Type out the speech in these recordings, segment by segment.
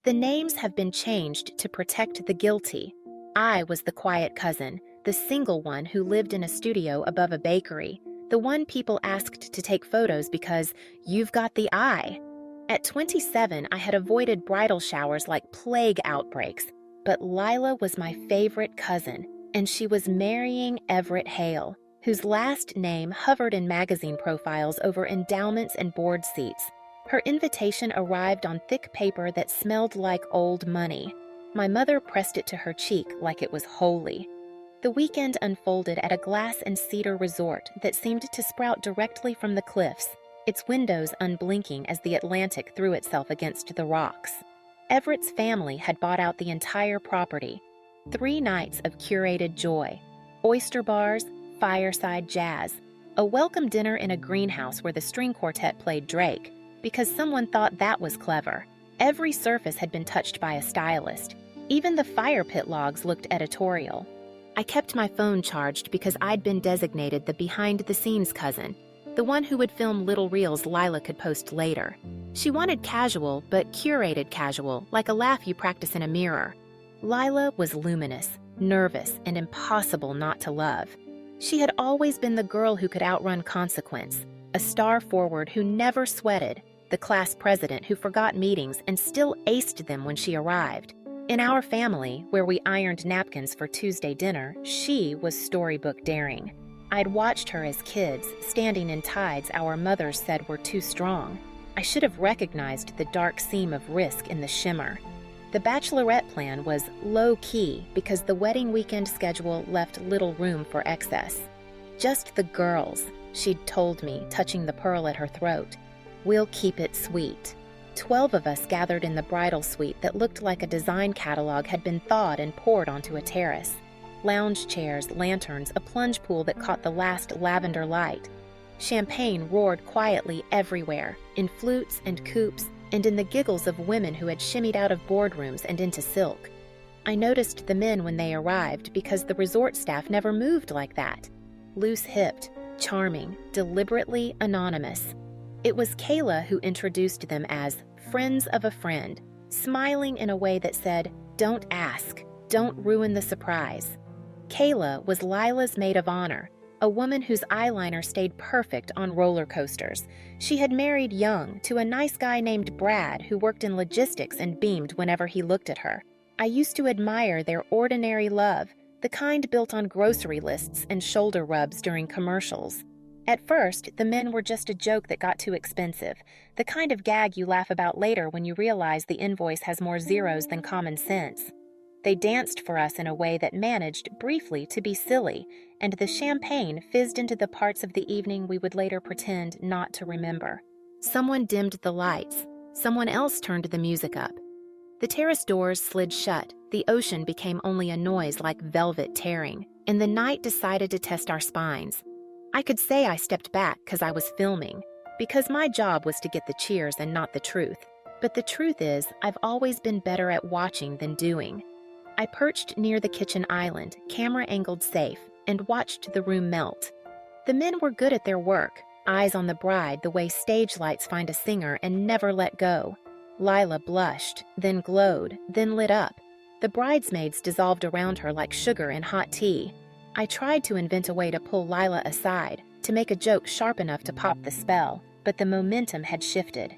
The names have been changed to protect the guilty. I was the quiet cousin, the single one who lived in a studio above a bakery, the one people asked to take photos because you've got the eye. At 27, I had avoided bridal showers like plague outbreaks, but Lila was my favorite cousin, and she was marrying Everett Hale, whose last name hovered in magazine profiles over endowments and board seats. Her invitation arrived on thick paper that smelled like old money. My mother pressed it to her cheek like it was holy. The weekend unfolded at a glass and cedar resort that seemed to sprout directly from the cliffs, its windows unblinking as the Atlantic threw itself against the rocks. Everett's family had bought out the entire property. 3 nights of curated joy, oyster bars, fireside jazz, a welcome dinner in a greenhouse where the string quartet played Drake, because someone thought that was clever. Every surface had been touched by a stylist. Even the fire pit logs looked editorial. I kept my phone charged because I'd been designated the behind-the-scenes cousin, the one who would film little reels Lila could post later. She wanted casual, but curated casual, like a laugh you practice in a mirror. Lila was luminous, nervous, and impossible not to love. She had always been the girl who could outrun consequence, a star forward who never sweated, the class president who forgot meetings and still aced them when she arrived. In our family, where we ironed napkins for Tuesday dinner, she was storybook daring. I'd watched her as kids, standing in tides our mothers said were too strong. I should have recognized the dark seam of risk in the shimmer. The Bachelorette plan was low-key because the wedding weekend schedule left little room for excess. Just the girls, she'd told me, touching the pearl at her throat. We'll keep it sweet. 12 of us gathered in the bridal suite that looked like a design catalog had been thawed and poured onto a terrace. Lounge chairs, lanterns, a plunge pool that caught the last lavender light. Champagne roared quietly everywhere, in flutes and coupes, and in the giggles of women who had shimmied out of boardrooms and into silk. I noticed the men when they arrived because the resort staff never moved like that. Loose-hipped, charming, deliberately anonymous. It was Kayla who introduced them as friends of a friend, smiling in a way that said, "Don't ask, don't ruin the surprise." Kayla was Lila's maid of honor, a woman whose eyeliner stayed perfect on roller coasters. She had married young to a nice guy named Brad who worked in logistics and beamed whenever he looked at her. I used to admire their ordinary love, the kind built on grocery lists and shoulder rubs during commercials. At first, the men were just a joke that got too expensive, the kind of gag you laugh about later when you realize the invoice has more zeros than common sense. They danced for us in a way that managed, briefly, to be silly, and the champagne fizzed into the parts of the evening we would later pretend not to remember. Someone dimmed the lights. Someone else turned the music up. The terrace doors slid shut. The ocean became only a noise like velvet tearing, and the night decided to test our spines. I could say I stepped back because I was filming, because my job was to get the cheers and not the truth. But the truth is, I've always been better at watching than doing. I perched near the kitchen island, camera-angled safe, and watched the room melt. The men were good at their work, eyes on the bride the way stage lights find a singer and never let go. Lila blushed, then glowed, then lit up. The bridesmaids dissolved around her like sugar in hot tea. I tried to invent a way to pull Lila aside, to make a joke sharp enough to pop the spell, but the momentum had shifted.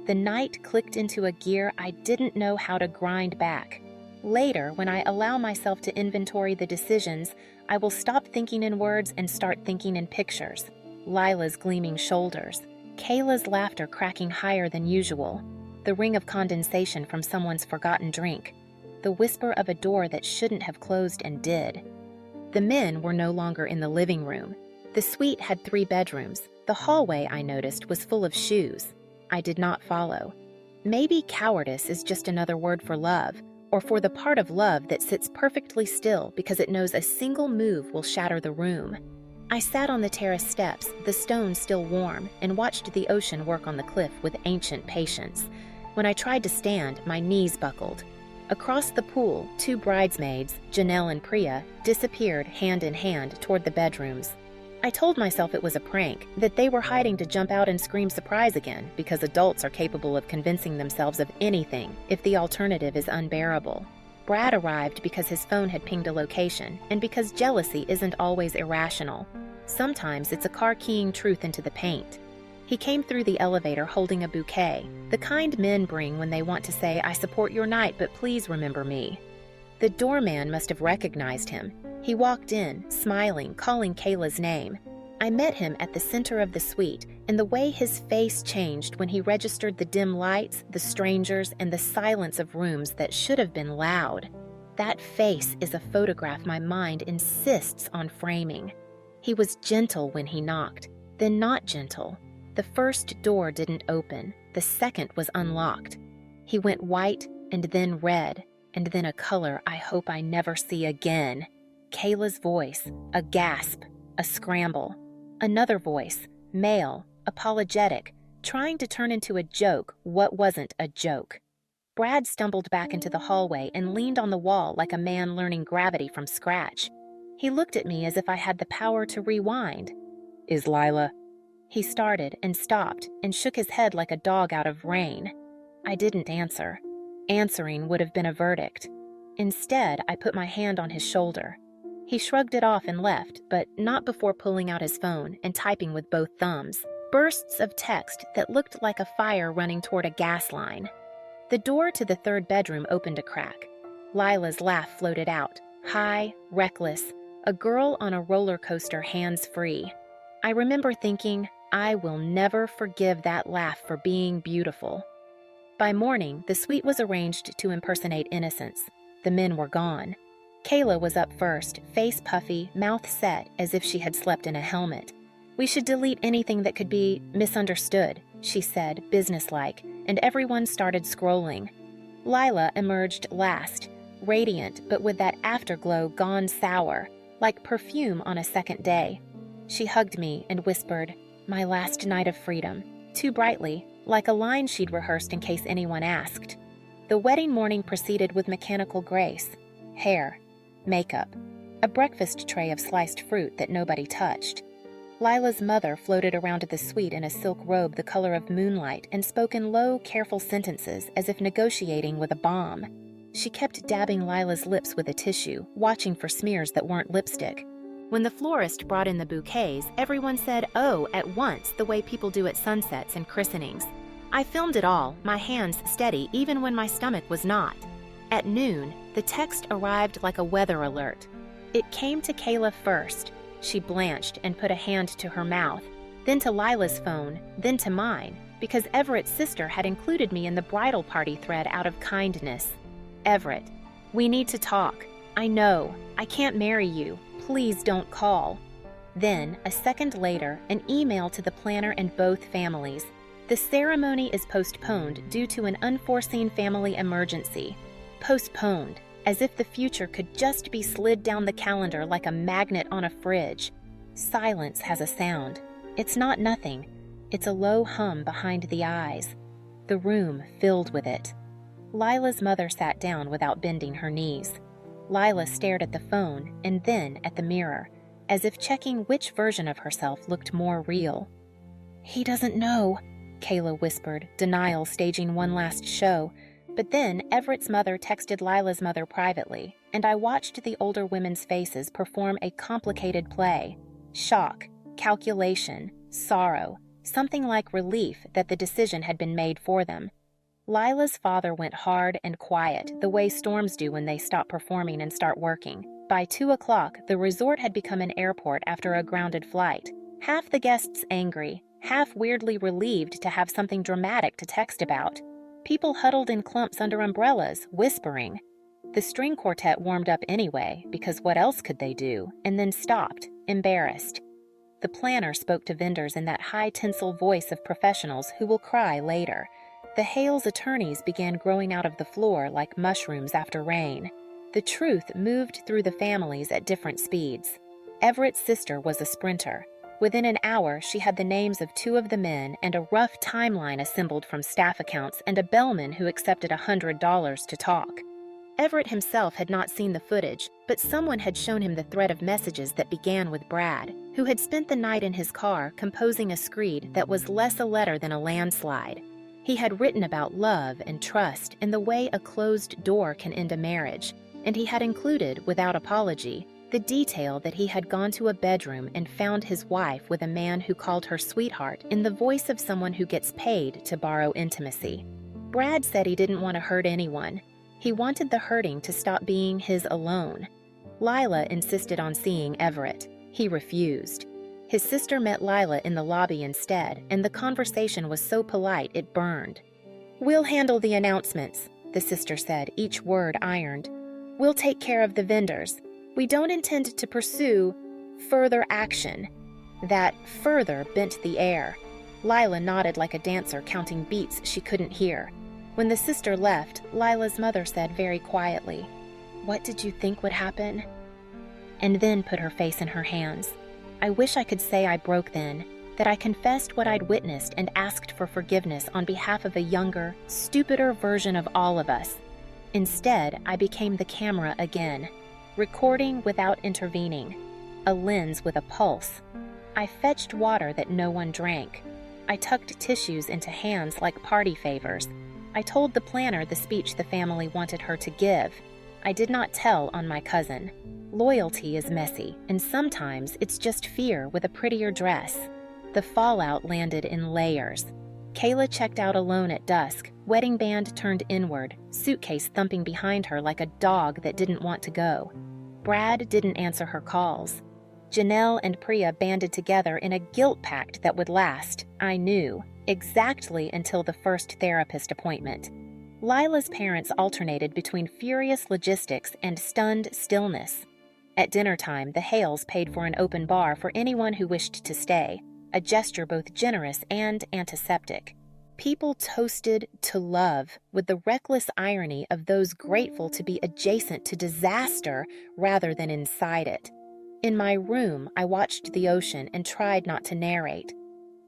The night clicked into a gear I didn't know how to grind back. Later, when I allow myself to inventory the decisions, I will stop thinking in words and start thinking in pictures. Lila's gleaming shoulders, Kayla's laughter cracking higher than usual, the ring of condensation from someone's forgotten drink, the whisper of a door that shouldn't have closed and did. The men were no longer in the living room. The suite had 3 bedrooms. The hallway, I noticed, was full of shoes. I did not follow. Maybe cowardice is just another word for love, or for the part of love that sits perfectly still because it knows a single move will shatter the room. I sat on the terrace steps, the stones still warm, and watched the ocean work on the cliff with ancient patience. When I tried to stand, my knees buckled. Across the pool, 2 bridesmaids, Janelle and Priya, disappeared hand in hand toward the bedrooms. I told myself it was a prank, that they were hiding to jump out and scream surprise again, because adults are capable of convincing themselves of anything if the alternative is unbearable. Brad arrived because his phone had pinged a location, and because jealousy isn't always irrational. Sometimes it's a car keying truth into the paint. He came through the elevator holding a bouquet, the kind men bring when they want to say, "I support your night, but please remember me." The doorman must have recognized him. He walked in, smiling, calling Kayla's name. I met him at the center of the suite, and the way his face changed when he registered the dim lights, the strangers, and the silence of rooms that should have been loud. That face is a photograph my mind insists on framing. He was gentle when he knocked, then not gentle. The first door didn't open, the second was unlocked. He went white and then red, and then a color I hope I never see again. Kayla's voice, a gasp, a scramble. Another voice, male, apologetic, trying to turn into a joke what wasn't a joke. Brad stumbled back into the hallway and leaned on the wall like a man learning gravity from scratch. He looked at me as if I had the power to rewind. "Is Lila?" He started and stopped and shook his head like a dog out of rain. I didn't answer. Answering would have been a verdict. Instead, I put my hand on his shoulder. He shrugged it off and left, but not before pulling out his phone and typing with both thumbs. Bursts of text that looked like a fire running toward a gas line. The door to the third bedroom opened a crack. Lila's laugh floated out, high, reckless, a girl on a roller coaster hands-free. I remember thinking, I will never forgive that laugh for being beautiful. By morning, the suite was arranged to impersonate innocence. The men were gone. Kayla was up first, face puffy, mouth set as if she had slept in a helmet. "We should delete anything that could be misunderstood," she said, businesslike, and everyone started scrolling. Lila emerged last, radiant but with that afterglow gone sour, like perfume on a second day. She hugged me and whispered, "My last night of freedom," too brightly, like a line she'd rehearsed in case anyone asked. The wedding morning proceeded with mechanical grace. Hair, makeup, a breakfast tray of sliced fruit that nobody touched. Lila's mother floated around the suite in a silk robe the color of moonlight and spoke in low, careful sentences as if negotiating with a bomb. She kept dabbing Lila's lips with a tissue, watching for smears that weren't lipstick. When the florist brought in the bouquets, everyone said "oh" at once, the way people do at sunsets and christenings. I filmed it all, my hands steady even when my stomach was not. At noon, the text arrived like a weather alert. It came to Kayla first. She blanched and put a hand to her mouth, then to Lila's phone, then to mine, because Everett's sister had included me in the bridal party thread out of kindness. "Everett, we need to talk. I know. I can't marry you. Please don't call." Then, a second later, an email to the planner and both families. "The ceremony is postponed due to an unforeseen family emergency." Postponed, as if the future could just be slid down the calendar like a magnet on a fridge. Silence has a sound. It's not nothing. It's a low hum behind the eyes. The room filled with it. Lila's mother sat down without bending her knees. Lila stared at the phone and then at the mirror, as if checking which version of herself looked more real. "He doesn't know," Kayla whispered, denial staging one last show. But then Everett's mother texted Lila's mother privately, and I watched the older women's faces perform a complicated play. Shock, calculation, sorrow, something like relief that the decision had been made for them. Lila's father went hard and quiet, the way storms do when they stop performing and start working. By 2 o'clock, the resort had become an airport after a grounded flight. Half the guests angry, half weirdly relieved to have something dramatic to text about. People huddled in clumps under umbrellas, whispering. The string quartet warmed up anyway, because what else could they do, and then stopped, embarrassed. The planner spoke to vendors in that high tinsel voice of professionals who will cry later. The Hales attorneys began growing out of the floor like mushrooms after rain. The truth moved through the families at different speeds. Everett's sister was a sprinter. Within an hour, she had the names of 2 of the men and a rough timeline assembled from staff accounts and a bellman who accepted $100 to talk. Everett himself had not seen the footage, but someone had shown him the thread of messages that began with Brad, who had spent the night in his car composing a screed that was less a letter than a landslide. He had written about love and trust and the way a closed door can end a marriage, and he had included, without apology, the detail that he had gone to a bedroom and found his wife with a man who called her sweetheart in the voice of someone who gets paid to borrow intimacy. Brad said he didn't want to hurt anyone. He wanted the hurting to stop being his alone. Lila insisted on seeing Everett. He refused. His sister met Lila in the lobby instead, and the conversation was so polite it burned. "We'll handle the announcements," the sister said, each word ironed. "We'll take care of the vendors. We don't intend to pursue further action." That further bent the air. Lila nodded like a dancer counting beats she couldn't hear. When the sister left, Lila's mother said very quietly, "What did you think would happen?" And then put her face in her hands. I wish I could say I broke then, that I confessed what I'd witnessed and asked for forgiveness on behalf of a younger, stupider version of all of us. Instead, I became the camera again, recording without intervening, a lens with a pulse. I fetched water that no one drank. I tucked tissues into hands like party favors. I told the planner the speech the family wanted her to give. I did not tell on my cousin. Loyalty is messy, and sometimes it's just fear with a prettier dress. The fallout landed in layers. Kayla checked out alone at dusk, wedding band turned inward, suitcase thumping behind her like a dog that didn't want to go. Brad didn't answer her calls. Janelle and Priya banded together in a guilt pact that would last, I knew, exactly until the first therapist appointment. Lila's parents alternated between furious logistics and stunned stillness. At dinner time, the Hales paid for an open bar for anyone who wished to stay, a gesture both generous and antiseptic. People toasted to love with the reckless irony of those grateful to be adjacent to disaster rather than inside it. In my room, I watched the ocean and tried not to narrate.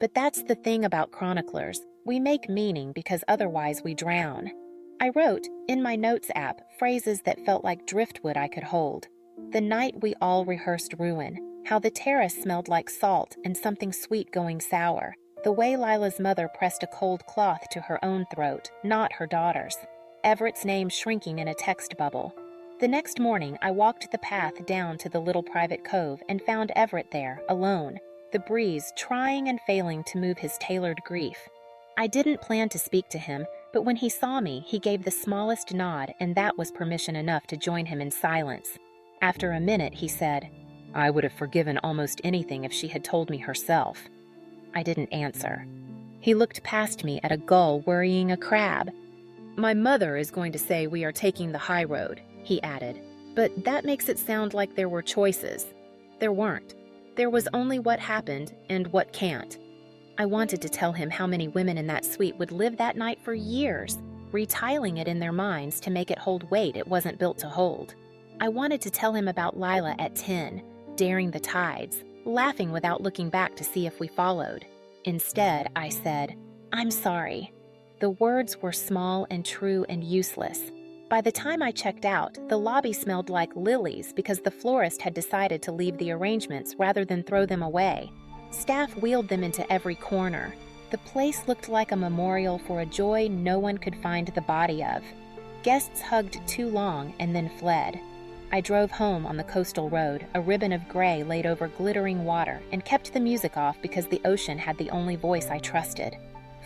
But that's the thing about chroniclers. We make meaning because otherwise we drown. I wrote, in my notes app, phrases that felt like driftwood I could hold. The night we all rehearsed ruin, how the terrace smelled like salt and something sweet going sour, the way Lila's mother pressed a cold cloth to her own throat, not her daughter's, Everett's name shrinking in a text bubble. The next morning, I walked the path down to the little private cove and found Everett there, alone, the breeze trying and failing to move his tailored grief. I didn't plan to speak to him, but when he saw me, he gave the smallest nod, and that was permission enough to join him in silence. After a minute, he said, "I would have forgiven almost anything if she had told me herself." I didn't answer. He looked past me at a gull worrying a crab. "My mother is going to say we are taking the high road," he added, "but that makes it sound like there were choices. There weren't. There was only what happened and what can't." I wanted to tell him how many women in that suite would live that night for years, retiling it in their minds to make it hold weight it wasn't built to hold. I wanted to tell him about Lila at 10, daring the tides, laughing without looking back to see if we followed. Instead, I said, "I'm sorry." The words were small and true and useless. By the time I checked out, the lobby smelled like lilies because the florist had decided to leave the arrangements rather than throw them away. Staff wheeled them into every corner. The place looked like a memorial for a joy no one could find the body of. Guests hugged too long and then fled. I drove home on the coastal road, a ribbon of gray laid over glittering water, and kept the music off because the ocean had the only voice I trusted.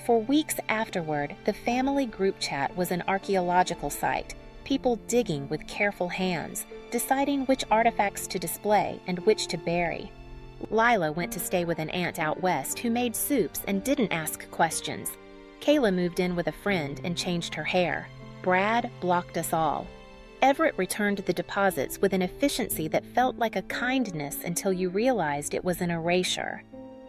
For weeks afterward, the family group chat was an archaeological site, people digging with careful hands, deciding which artifacts to display and which to bury. Lila went to stay with an aunt out west who made soups and didn't ask questions. Kayla moved in with a friend and changed her hair. Brad blocked us all. Everett returned the deposits with an efficiency that felt like a kindness until you realized it was an erasure.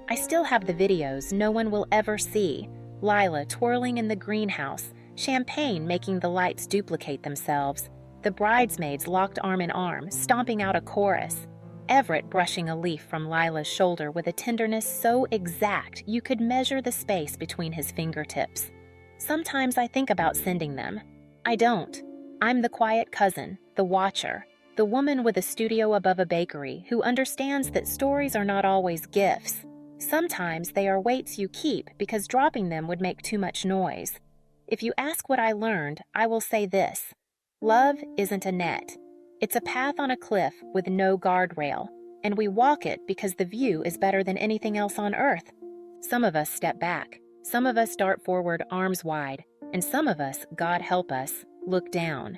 I still have the videos no one will ever see. Lila twirling in the greenhouse, champagne making the lights duplicate themselves, the bridesmaids locked arm in arm, stomping out a chorus, Everett brushing a leaf from Lila's shoulder with a tenderness so exact you could measure the space between his fingertips. Sometimes I think about sending them. I don't. I'm the quiet cousin, the watcher, the woman with a studio above a bakery who understands that stories are not always gifts. Sometimes they are weights you keep because dropping them would make too much noise. If you ask what I learned, I will say this. Love isn't a net. It's a path on a cliff with no guardrail, and we walk it because the view is better than anything else on earth. Some of us step back, some of us dart forward arms wide, and some of us, God help us, look down.